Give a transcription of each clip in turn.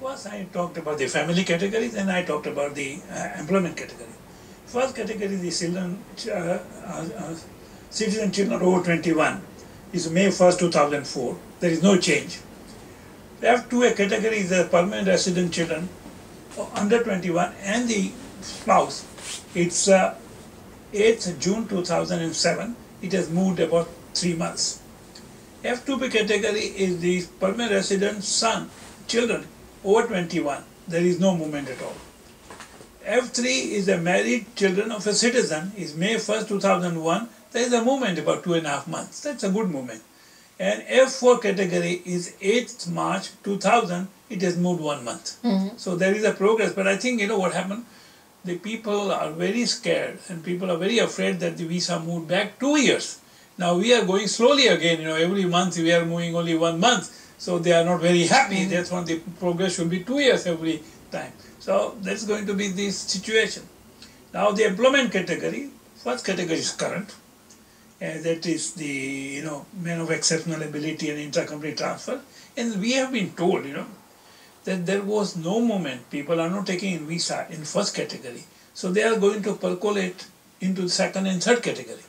First, I talked about the family categories, and I talked about the employment category. First category, the children, citizen children over 21, is May 1st, 2004. There is no change. We have two categories: the permanent resident children under 21 and the spouse. It's 8th June 2007. It has moved about 3 months. F2B category is the permanent resident son, children over 21. There is no movement at all. F3 is the married children of a citizen, is May 1st, 2001. There is a movement about 2.5 months. That's a good movement. And F4 category is 8th March 2000. It has moved 1 month. So there is a progress. But I think, what happened? The people are very scared and people are very afraid that the visa moved back 2 years. Now we are going slowly again. Every month we are moving only 1 month. So they are not very happy. That's why the progress should be 2 years every time. So that's going to be the situation. Now the employment category, first category is current. And that is the men of exceptional ability and intra-company transfer. And we have been told, that there was no movement. People are not taking in visa in first category. So they are going to percolate into the second and third category.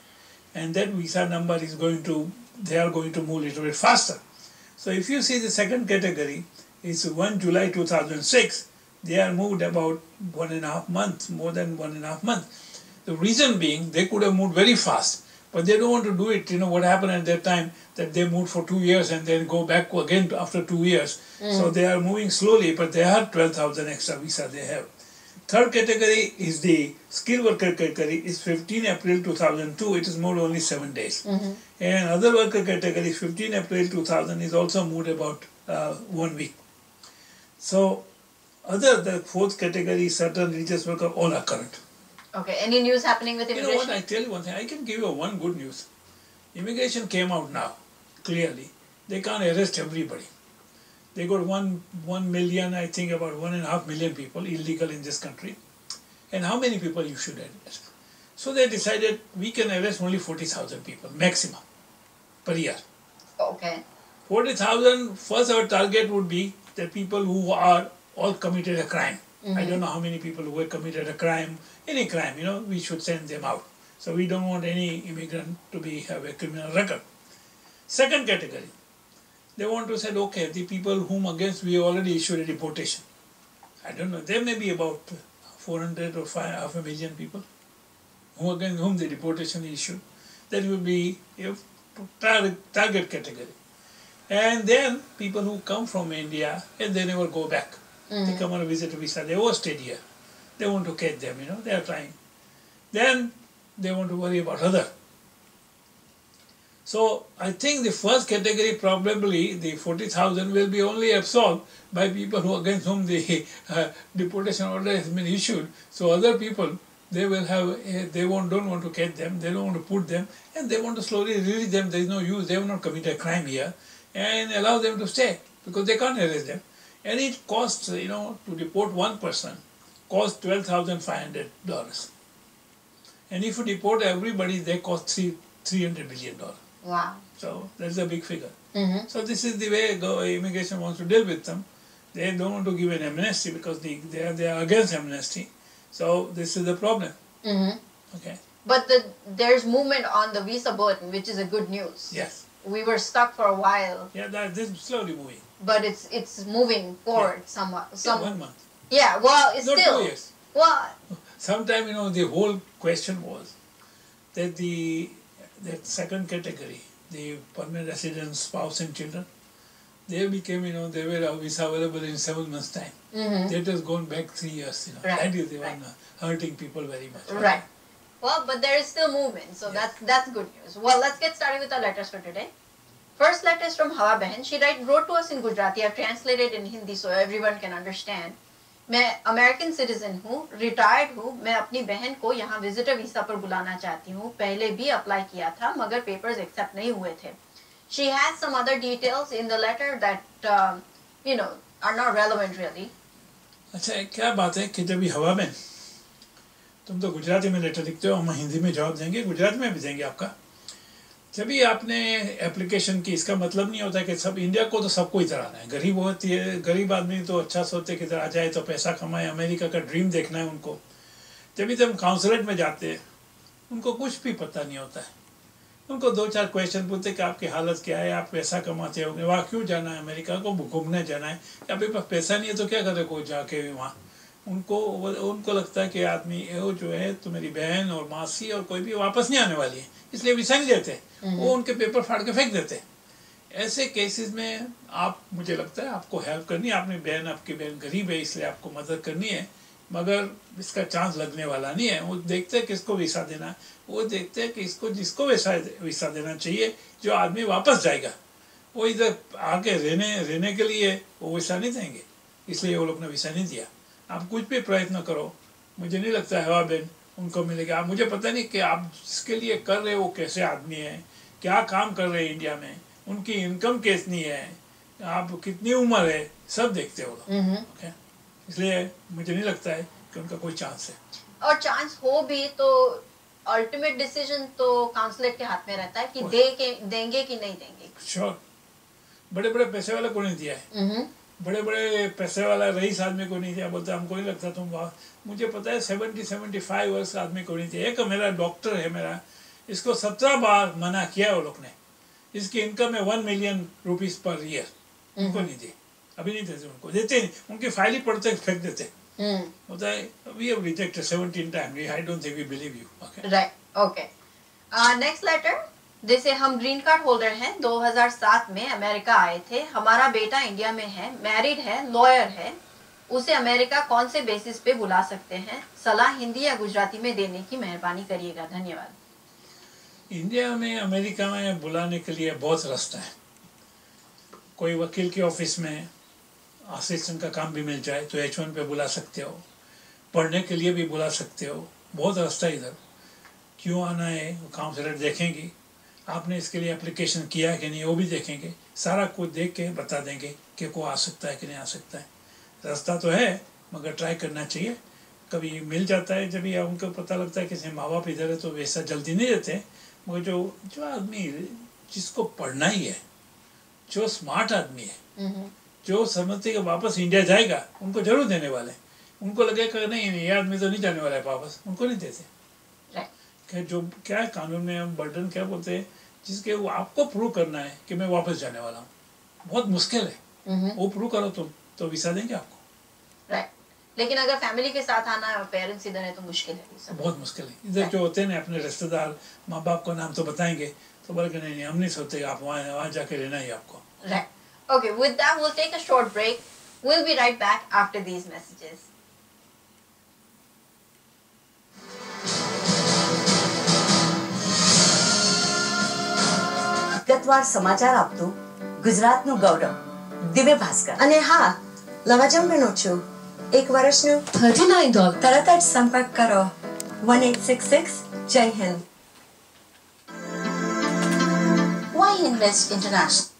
And that visa number is they are going to move a little bit faster. So if you see the second category, it's 1 July 2006, they are moved about 1.5 months, more than 1.5 months. The reason being, they could have moved very fast, but they don't want to do it. What happened at that time, that they moved for 2 years and then go back again after 2 years. So they are moving slowly, but they have 12,000 extra visa they have. Third category is the skilled worker category, is 15 April 2002, it is moved only 7 days. And other worker category, 15 April 2000, is also moved about 1 week. So the fourth category, certain religious worker, all are current. Okay, any news happening with immigration? You know what, I tell you one thing, I can give you one good news. Immigration came out now, clearly. They can't arrest everybody. They got 1 million, I think about 1.5 million people illegal in this country. And how many people you should arrest? So they decided we can arrest only 40,000 people, maximum, per year. Okay. 40,000, first our target would be the people who are all committed a crime. I don't know how many people who have committed a crime, any crime, we should send them out. So we don't want any immigrant to have a criminal record. Second category, they want to say, okay, the people whom against we already issued a deportation. I don't know, there may be about 400 or 500,000 people against whom the deportation is issued. That will be a target category. And then people who come from India and they never go back. They come on a visit visa, they overstayed here. They want to catch them, they are trying. Then they want to worry about other. So I think the first category, probably the 40,000 will be only absorbed by people against whom the deportation order has been issued. So other people, they will don't want to catch them, they don't want to put them, and they want to slowly release them. There is no use, they have not committed a crime here, and allow them to stay, because they can't arrest them. And it costs, to deport one person, costs $12,500. And if you deport everybody, they cost $300 billion. Wow. So that's a big figure. So this is the way immigration wants to deal with them. They don't want to give an amnesty because they are against amnesty. So this is the problem. Okay. But there's movement on the visa burden, which is a good news. Yes. We were stuck for a while. Yeah, this is slowly moving. But it's moving forward somewhat. Yeah, 1 month. Yeah, well, it's not still. 2 years. Well, sometime, the whole question was that that second category, the permanent residents, spouse and children, they became, they were visa available in 7 months' time. That has gone back 3 years, Right. That is the one hurting people very much. Right. Well, but there is still movement, so that's good news. Well, let's get started with our letters for today. First letter is from Hawa Behan. She wrote to us in Gujarati. I've translated in Hindi so everyone can understand. मैं American citizen हूँ, retired हूँ. मैं अपनी बहन को यहाँ visitor visa पर बुलाना चाहती हूँ. पहले भी अप्लाई किया था मगर पेपर्स एक्सेप्ट नहीं हुए थे. She has some other details in the letter that are not relevant really. अच्छा, क्या बात है कि जब हवा में तुम तो गुजराती में लेटर लिखते हो, हम हिंदी में जवाब देंगे, गुजराती में भी देंगे आपका. जब भी आपने एप्लीकेशन की, इसका मतलब नहीं होता कि सब इंडिया को तो सबको इधर आना है। गरीब होती है, गरीब आदमी तो अच्छा सोचते कि इधर आ जाए तो पैसा कमाए, अमेरिका का ड्रीम देखना है उनको। जब भी हम काउंसलेट में जाते हैं उनको कुछ भी पता नहीं होता है। उनको 2-4 क्वेश्चन पूछते कि आपकी हालत क्या है, आप पैसा कमाते होंगे, वहाँ क्यों जाना है, अमेरिका को घूमने जाना है, या आपके पास पैसा नहीं है तो क्या करे को जाके वहाँ। उनको लगता है कि आदमी वो जो है तो मेरी बहन और मासी और कोई भी वापस नहीं आने वाली है, इसलिए वीसा नहीं देते, वो उनके पेपर फाड़ के फेंक देते। ऐसे केसेस में आप, मुझे लगता है आपको हेल्प करनी है। आपकी बहन गरीब है इसलिए आपको मदद करनी है, मगर इसका चांस लगने वाला नहीं है। वो देखते हैं किसको वीसा देना है, वो देखते हैं कि जिसको वीसा देना चाहिए, जो आदमी वापस जाएगा, वो इधर आके रहने के लिए वो वीसा नहीं देंगे, इसलिए वो लोग ने वीसा नहीं दिया। आप कुछ भी प्रयत्न करो, मुझे नहीं लगता है बहन उनको मिलेगा। आप, मुझे पता नहीं कि आप जिसके लिए कर रहे हो वो कैसे आदमी है, क्या काम कर रहे हैं इंडिया में, उनकी इनकम कितनी है, आप कितनी उम्र है, सब देखते हो लोग। ओके, इसलिए मुझे नहीं लगता है कि उनका कोई चांस है। और चांस हो भी तो अल्टीमेट डिसीजन तो काउंसलेट के हाथ में रहता है कि देंगे कि नहीं देंगे। श्योर, बड़े बड़े पैसे वाले को नहीं दिया है, बड़े बड़े पैसे वाला रईस आदमी को नहीं दिया, बोलते हमको नहीं लगता तुम वहाँ। मुझे पता है 70-75 वर्ष आदमी को नहीं दिया। एक मेरा डॉक्टर है मेरा, इसको 17 बार मना किया वो लोग ने। इसकी इनकम है 1 मिलियन रुपीज पर ईयर, उनको नहीं दी, अभी नहीं देते, उनको देते नहीं, उनकी फाइल ही पढ़ते फेंक देते। होता है, we have rejected 17 times, I don't think we believe you. Okay, right, okay. Next letter, जैसे हम ग्रीन कार्ड होल्डर हैं, 2007 में अमेरिका आए थे, हमारा बेटा इंडिया में है, मैरिड है, लॉयर है, उसे अमेरिका कौन से बेसिस पे बुला सकते हैं? सलाह हिंदी या गुजराती में देने की मेहरबानी करिएगा, धन्यवाद। इंडिया में अमेरिका में बुलाने के लिए बहुत रास्ता है। कोई वकील के ऑफिस में असिस्टेंट का काम भी मिल जाए तो H1 पे बुला सकते हो, पढ़ने के लिए भी बुला सकते हो, बहुत रास्ता है इधर। क्यों आना है काउंसलर देखेंगी, आपने इसके लिए एप्लीकेशन किया है कि नहीं वो भी देखेंगे, सारा कुछ देख के बता देंगे कि को आ सकता है कि नहीं आ सकता है। रास्ता तो है मगर ट्राई करना चाहिए, कभी मिल जाता है। जब ये उनको पता लगता है कि माँ बाप इधर है तो वैसा जल्दी नहीं देते, मगर जो आदमी जिसको पढ़ना ही है, जो स्मार्ट आदमी है, जो समझते कि वापस इंडिया जाएगा, उनको जरूर देने वाले। उनको लगेगा नहीं ये आदमी तो नहीं जाने वाला है वापस, उनको नहीं देते। जो क्या है कानून में हम बर्डन क्या बोलते हैं, जिसके वो आपको प्रूव करना है कि मैं वापस जाने वाला हूँ, बहुत मुश्किल है। वो प्रूव करो तुम तो वीसा देंगे आपको। राइट, लेकिन अगर फैमिली के साथ आना है, पेरेंट्स इधर है तो मुश्किल है, बहुत मुश्किल है। इधर जो होते हैं ना अपने रिश्तेदार, माँ बाप को नाम तो बताएंगे तो बोले कि नहीं हम नहीं सोचते, आप वहाँ जाके रहना ही आपको। Right, okay, with that we'll take a short break. We'll be right back after these messages. વિગતવાર સમાચાર આપતું ગુજરાતનું ગૌરવ દિવ્ય ભાસ્કર. અને હા, લવાજમનો છું, 1 વર્ષનું 39 $. તરત જ સંપર્ક કરો 1866 જય Hind. Why invest international?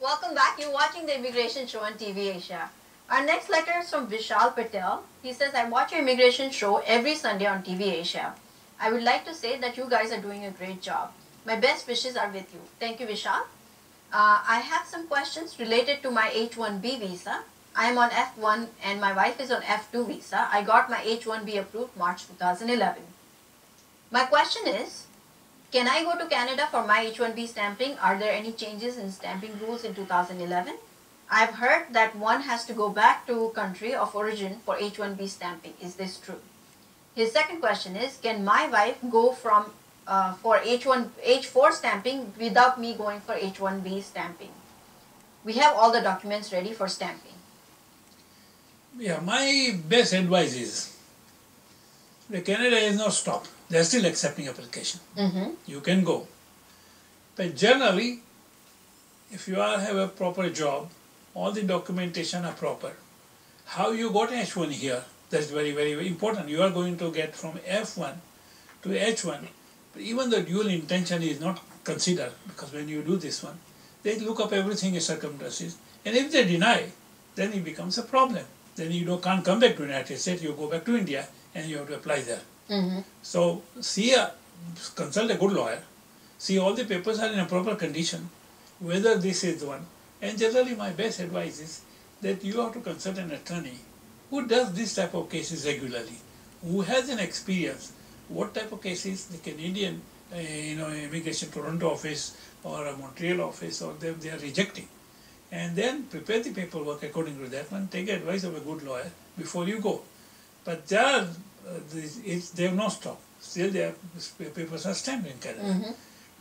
Welcome back. You're watching the Immigration Show on TV Asia. Our next letter is from Vishal Patel. He says, I watch your immigration show every Sunday on TV Asia. I would like to say that you guys are doing a great job. My best wishes are with you. Thank you, Vishal. I have some questions related to my H-1B visa. I am on F1 and my wife is on F2 visa. I got my H-1B approved March 2011. My question is, can I go to Canada for my H-1B stamping? Are there any changes in stamping rules in 2011? I've heard that one has to go back to country of origin for H-1B stamping. Is this true? His second question is, can my wife go for H4 stamping without me going for H-1B stamping? We have all the documents ready for stamping. Yeah, my best advice is, the Canada is not stopped. They're still accepting application. You can go. But generally, if you have a proper job, all the documentation are proper. How you got H1 here, that's very, very, very important. You are going to get from F1 to H1. But even the dual intention is not considered, because when you do this one, they look up everything in circumstances. And if they deny, then it becomes a problem. then you can't come back to the United States. You go back to India and you have to apply there. So consult a good lawyer. See all the papers are in a proper condition. Whether this is the one. And generally my best advice is that you have to consult an attorney who does this type of cases regularly, who has an experience. What type of cases the Canadian Immigration Toronto office or a Montreal office or they are rejecting. And then prepare the paperwork according to that one. Take advice of a good lawyer before you go. But they have no stop. Still their papers are stamped in Canada.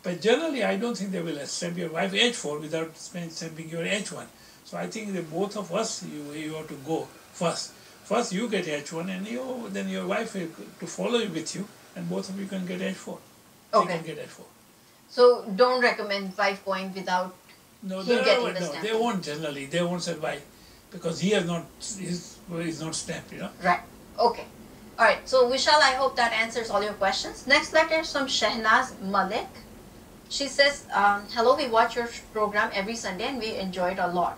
But generally I don't think they will stamp your wife H4 without stamping your H1. So I think that both of us, you have to go first. First you get H1 and then your wife will to follow with you and both of you can get H4. Okay. They can get H4. So don't recommend wife going without him getting the stamp. They won't generally. They won't survive because he is not stamped, Right. Okay. All right. So Vishal, I hope that answers all your questions. Next letter is from Shehnaz Malik. She says, hello, we watch your program every Sunday and we enjoy it a lot.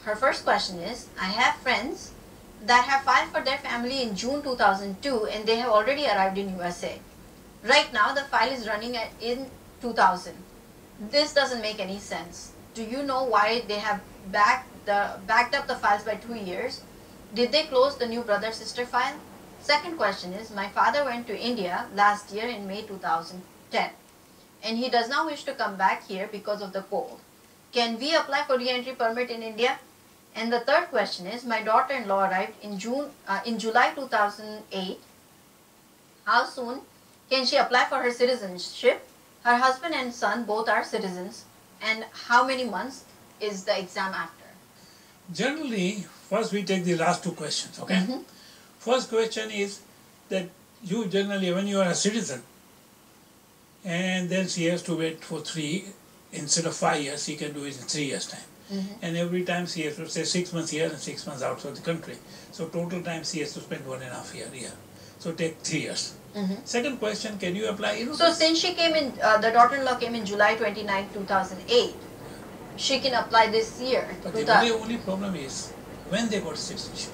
Her first question is, I have friends that have filed for their family in June 2002 and they have already arrived in USA. Right now the file is running in 2000. This doesn't make any sense. Do you know why they have backed up the files by 2 years? Did they close the new brother-sister file? Second question is, my father went to India last year in May 2010 and he does not wish to come back here because of the cold. Can we apply for re-entry permit in India? And the third question is, my daughter-in-law arrived in July 2008. How soon can she apply for her citizenship? Her husband and son both are citizens. And how many months is the exam after? Generally, first we take the last two questions, okay? First question is that you generally, when you are a citizen, and then she has to wait for 3, instead of 5 years, she can do it in 3 years' time. And every time she has to stay 6 months here and 6 months outside the country. So total time she has to spend 1.5 years here. So take 3 years. Second question, can you apply? So since she came in, the daughter-in-law came in July 29, 2008, she can apply this year. But the only problem is when they got citizenship.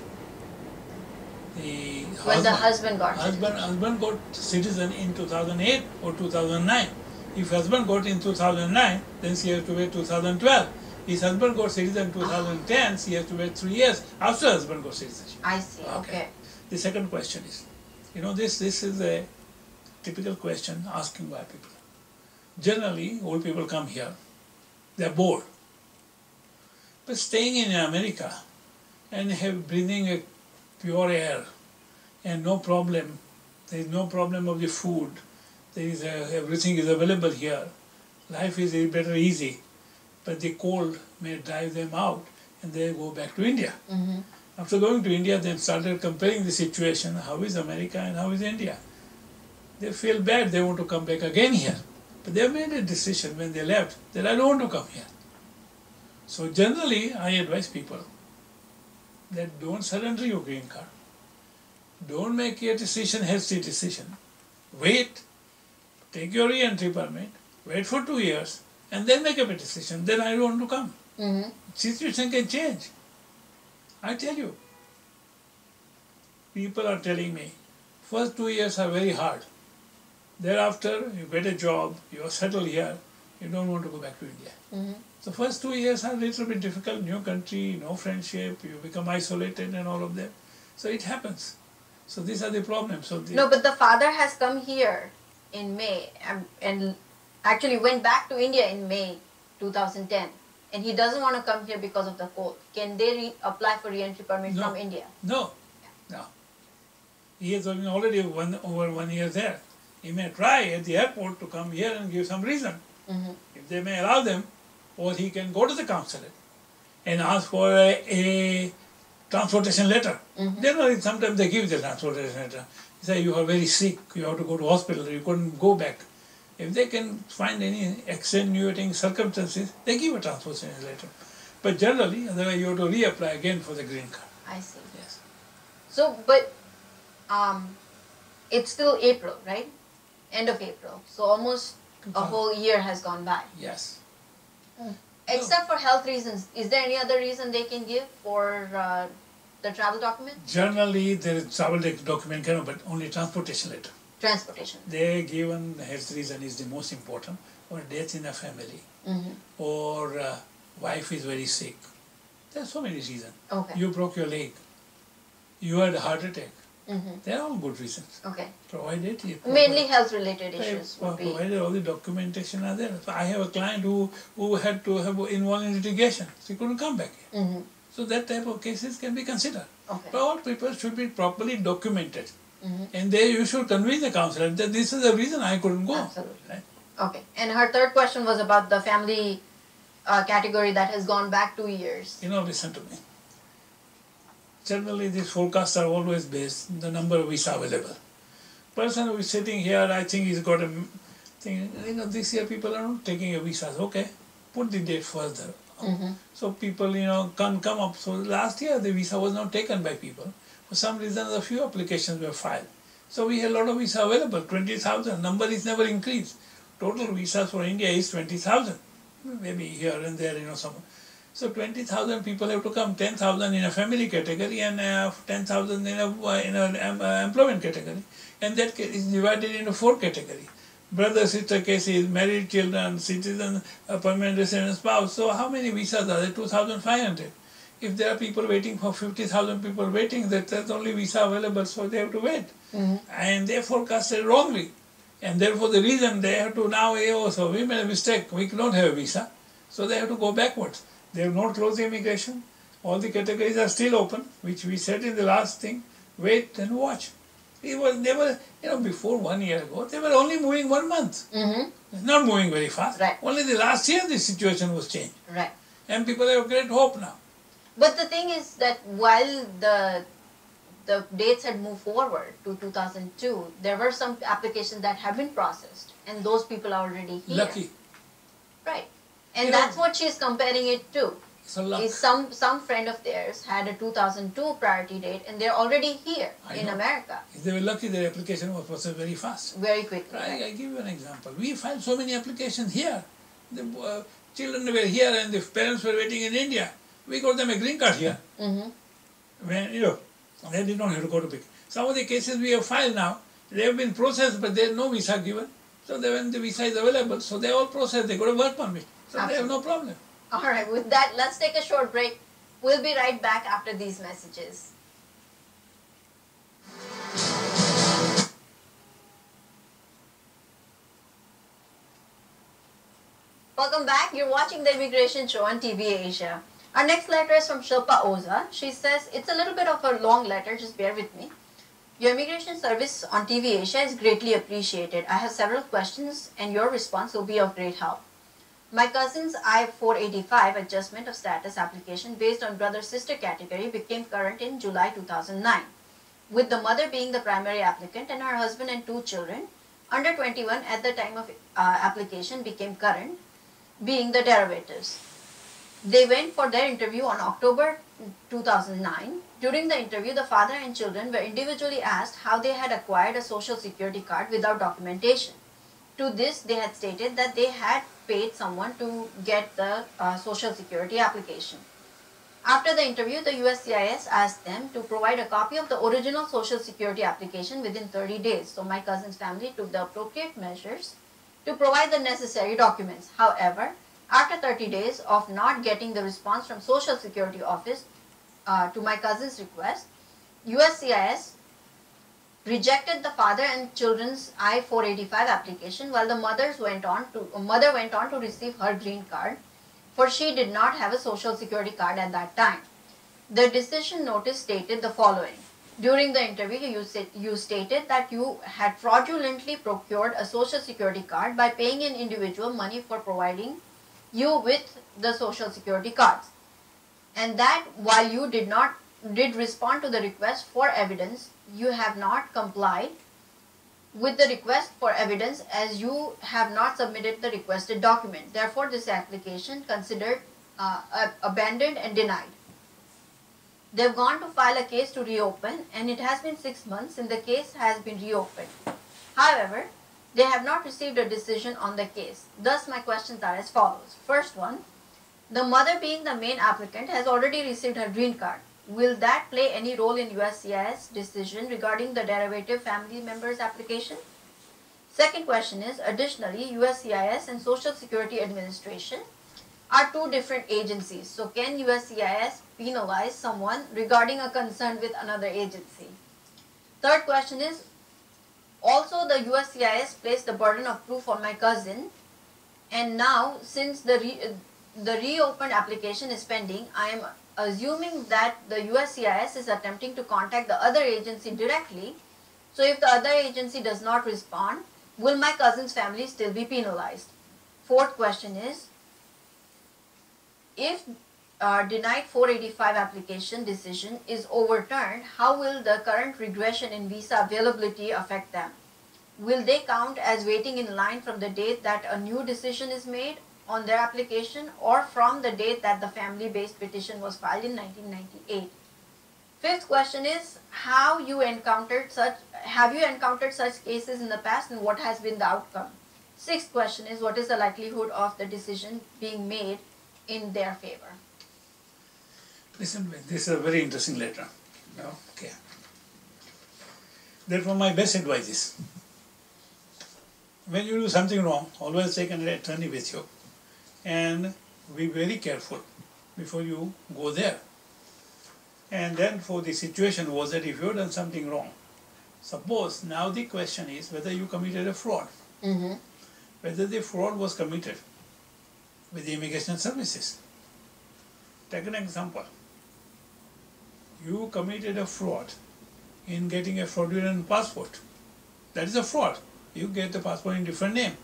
When the husband got husband got citizen in 2008 or 2009. If husband got in 2009, then she has to wait 2012. If husband got citizen in 2010, she has to wait 3 years after husband got citizenship. I see. Okay. The second question is, this is a typical question asking by people. Generally, old people come here, they are bored. But staying in America and breathing a pure air and no problem, there is no problem of the food, everything is available here, life is better easy, but the cold may drive them out and they go back to India. After going to India, they started comparing the situation, how is America and how is India. They feel bad, they want to come back again here. But they made a decision when they left that I don't want to come here. So generally, I advise people that don't surrender your green card. Don't make a decision, hasty decision. Wait, take your re-entry permit, wait for 2 years, and then make up a decision. Then I don't want to come. Situation can change. I tell you, people are telling me, first 2 years are very hard. Thereafter, you get a job, you are settled here, you don't want to go back to India. So first 2 years are a little bit difficult, new country, no friendship, you become isolated and all of that. So it happens. So these are the problems. No, but the father has come here in May and actually went back to India in May 2010. And he doesn't want to come here because of the cold. Can they apply for re-entry permit from India? No. He is already over 1 year there. He may try at the airport to come here and give some reason. If they may allow them, or he can go to the consulate and ask for a transportation letter. Generally, sometimes they give the transportation letter. They say you are very sick, you have to go to hospital, you couldn't go back. If they can find any extenuating circumstances, they give a transportation letter. But generally, otherwise you have to reapply again for the green card. I see. Yes. So, but it's still April, right? End of April. So almost a whole year has gone by. Yes. Except for health reasons, is there any other reason they can give for the travel document? Generally, there is travel document, but only transportation letter. Transportation. They given health reason is the most important, or death in the family, or wife is very sick. There are so many reasons. Okay. You broke your leg. You had a heart attack. They are all good reasons. Okay. Provided Mainly health-related issues would be. provided all the documentation are there. So I have a client who had to have involved in litigation. She couldn't come back here. So that type of cases can be considered. Okay. But all people should be properly documented. And you should convince the counselor that this is the reason I couldn't go. Absolutely. Right? Okay. And her third question was about the family category that has gone back 2 years. Listen to me. Generally, these forecasts are always based on the number of visa available. Person who is sitting here, I think he's got a thing. This year people are not taking a visas. Okay, put the date further. So people, can come up. So last year the visa was not taken by people. For some reason, a few applications were filed. So we had a lot of visa available. 20,000. Number is never increased. Total visas for India is 20,000. Maybe here and there, somewhere. So 20,000 people have to come, 10,000 in a family category and 10,000 in a employment category. And that is divided into 4 categories. Brother, sister cases, married children, citizen, permanent resident spouse. So how many visas are there? 2,500. If there are people waiting for 50,000 people waiting, that's only visa available, so they have to wait. And they forecasted wrongly. And therefore the reason they have to now, so we made a mistake, we don't have a visa. So they have to go backwards. They have not closed the immigration. All the categories are still open, which we said in the last thing. Wait and watch. They were, before 1 year ago, they were only moving 1 month. It's not moving very fast. Right. Only the last year the situation was changed. Right. And people have great hope now. But the thing is that while the dates had moved forward to 2002, there were some applications that have been processed, and those people are already here. Lucky. Right. And that's what she's comparing it to. So luck. Is some friend of theirs had a 2002 priority date, and they're already here in America. If they were lucky, their application was processed very fast. Very quickly. Right. I give you an example. We filed so many applications here. The children were here and the parents were waiting in India. We got them a green card here. When, they did not have to go to pick. Some of the cases we have filed now, they have been processed, but there is no visa given. So when the visa is available, so they all processed, they got a work permit. So Absolutely. They have no problem. All right, with that, let's take a short break. We'll be right back after these messages. Welcome back. You're watching the Immigration Show on TV Asia. Our next letter is from Shilpa Oza. She says, it's a little bit of a long letter, just bear with me. Your immigration service on TV Asia is greatly appreciated. I have several questions and your response will be of great help. My cousin's I-485 adjustment of status application based on brother-sister category became current in July 2009, with the mother being the primary applicant and her husband and 2 children, under 21 at the time of application became current, being the derivatives. They went for their interview on October 2009. During the interview, the father and children were individually asked how they had acquired a social security card without documentation. To this, they had stated that they had paid someone to get the social security application. After the interview, the USCIS asked them to provide a copy of the original social security application within 30 days. So my cousin's family took the appropriate measures to provide the necessary documents. However, after 30 days of not getting the response from Social Security Office to my cousin's request, USCIS rejected the father and children's I-485 application while the mother went on to receive her green card, for she did not have a social security card at that time. The decision notice stated the following. During the interview, you stated that you had fraudulently procured a social security card by paying an individual money for providing you with the social security cards, and that while you did respond to the request for evidence, you have not complied with the request for evidence as you have not submitted the requested document. Therefore, this application considered abandoned and denied. They've gone to file a case to reopen, and it has been 6 months and the case has been reopened. However, they have not received a decision on the case. Thus, my questions are as follows. First one, the mother being the main applicant has already received her green card. will that play any role in USCIS decision regarding the derivative family members application? Second question is, additionally, USCIS and Social Security Administration are two different agencies. So can USCIS penalize someone regarding a concern with another agency? Third question is, also the USCIS placed the burden of proof on my cousin, and now since the reopened application is pending, I am assuming that the USCIS is attempting to contact the other agency directly. So if the other agency does not respond, will my cousin's family still be penalized? Fourth question is, if denied 485 application decision is overturned, how will the current regression in visa availability affect them? Will they count as waiting in line from the date that a new decision is made on their application, or from the date that the family-based petition was filed in 1998? Fifth question is, have you encountered such cases in the past, and what has been the outcome? Sixth question is, what is the likelihood of the decision being made in their favor? Listen, this is a very interesting letter. Okay. Therefore, my best advice is, when you do something wrong, always take an attorney with you and be very careful before you go there. And then for the situation was that if you have done something wrong, suppose now the question is whether you committed a fraud. Whether the fraud was committed with the immigration services. Take an example. You committed a fraud in getting a fraudulent passport. That is a fraud. You get the passport in different name.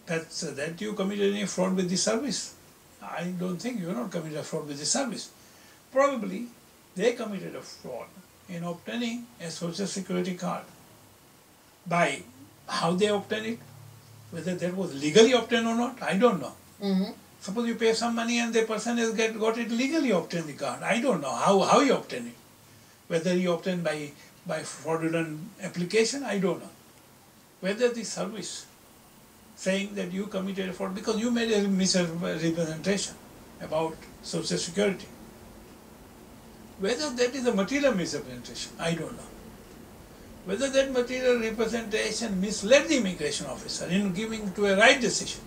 That you committed any fraud with the service. I don't think you have not committed a fraud with the service. Probably they committed a fraud in obtaining a social security card. By how they obtained it, whether that was legally obtained or not, I don't know. Suppose you pay some money and the person has got it legally obtained the card. I don't know how he obtained it. Whether he obtained by fraudulent application, I don't know. Whether the service saying that you committed a fraud because you made a misrepresentation about social security. Whether that is a material misrepresentation, I don't know. Whether that material representation misled the immigration officer in giving to a right decision.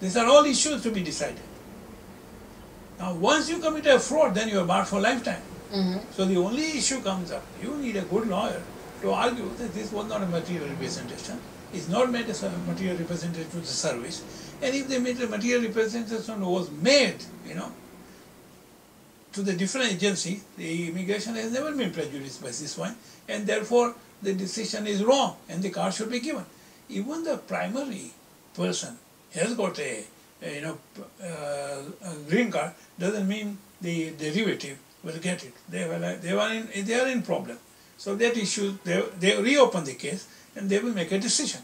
These are all issues to be decided. Now once you commit a fraud, then you are barred for lifetime. So the only issue comes up, you need a good lawyer to argue that this was not a material representation. It's not made as a material representation to the service. And if the material representation was made, to the different agency, the immigration has never been prejudiced by this one, and therefore the decision is wrong and the card should be given. Even the primary person has got a green card, doesn't mean the derivative will get it. They are in problem. So that issue, they reopen the case and they will make a decision.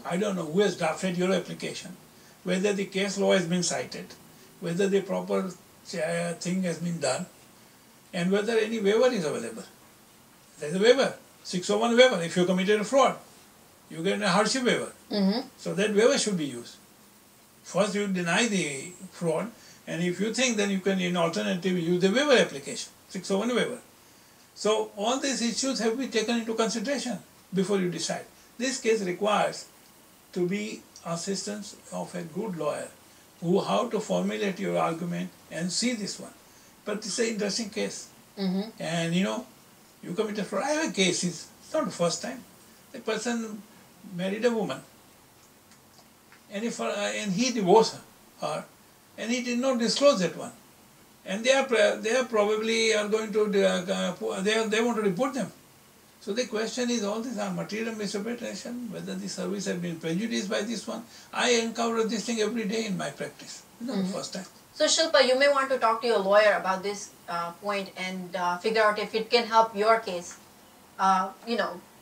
I don't know who has drafted your application, whether the case law has been cited, whether the proper thing has been done, and whether any waiver is available. There is a waiver, 601 waiver. If you committed a fraud, you get a hardship waiver. So that waiver should be used. First you deny the fraud, and if you think, then you can in alternative use the waiver application, 601 waiver. So all these issues have to be taken into consideration before you decide. This case requires to be assistance of a good lawyer who how to formulate your argument and see this one. But it's an interesting case. And you committed fraud. I have a case, it's not the first time. The person married a woman and he divorced her and he did not disclose that one. And they probably are going to, they want to report them. So the question is, all these are material misrepresentation, whether the service has been prejudiced by this one. I encounter this thing every day in my practice. It's not the first time. So Shilpa, you may want to talk to your lawyer about this point and figure out if it can help your case,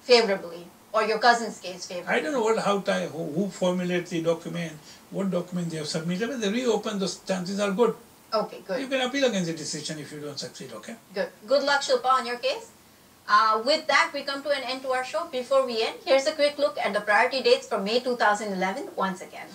favorably, or your cousin's case favorably. I don't know who formulates the document, what document they have submitted, but they reopen, those chances are good. Okay, good. You can appeal against the decision if you don't succeed, okay? Good. Good luck, Shilpa, on your case. With that, we come to an end to our show. Before we end, here's a quick look at the priority dates for May 2011 once again.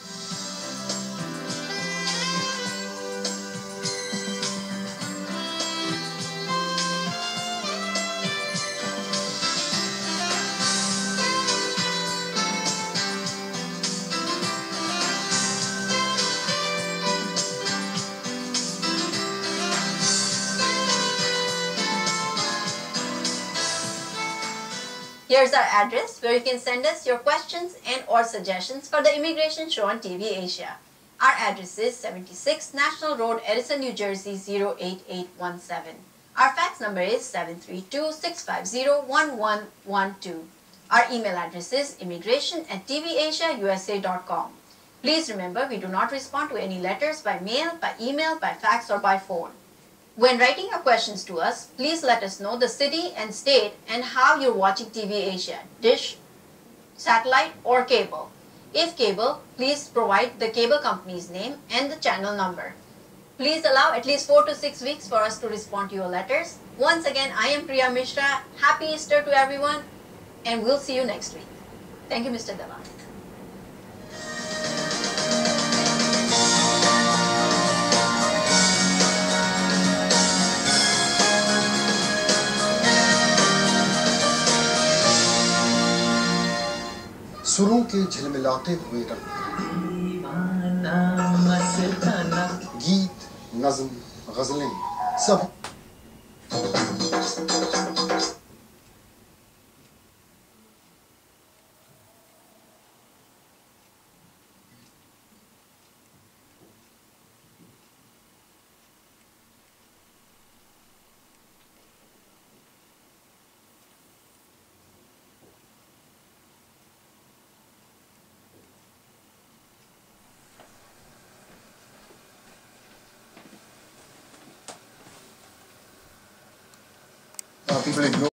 Here's our address where you can send us your questions and or suggestions for the immigration show on TV Asia. Our address is 76 National Road, Edison, New Jersey 08817. Our fax number is 732-650-1112. Our email address is immigration@tvasiausa.com. Please remember, we do not respond to any letters by mail, by email, by fax, or by phone. When writing your questions to us, please let us know the city and state and how you're watching TV Asia, dish, satellite, or cable. If cable, please provide the cable company's name and the channel number. Please allow at least 4 to 6 weeks for us to respond to your letters. Once again, I am Priya Mishra. Happy Easter to everyone, and we'll see you next week. Thank you, Mr. Dalal. सुरों के झिलमिलाते हुए रंग, गीत, नज्म, गजलें सब people ignore.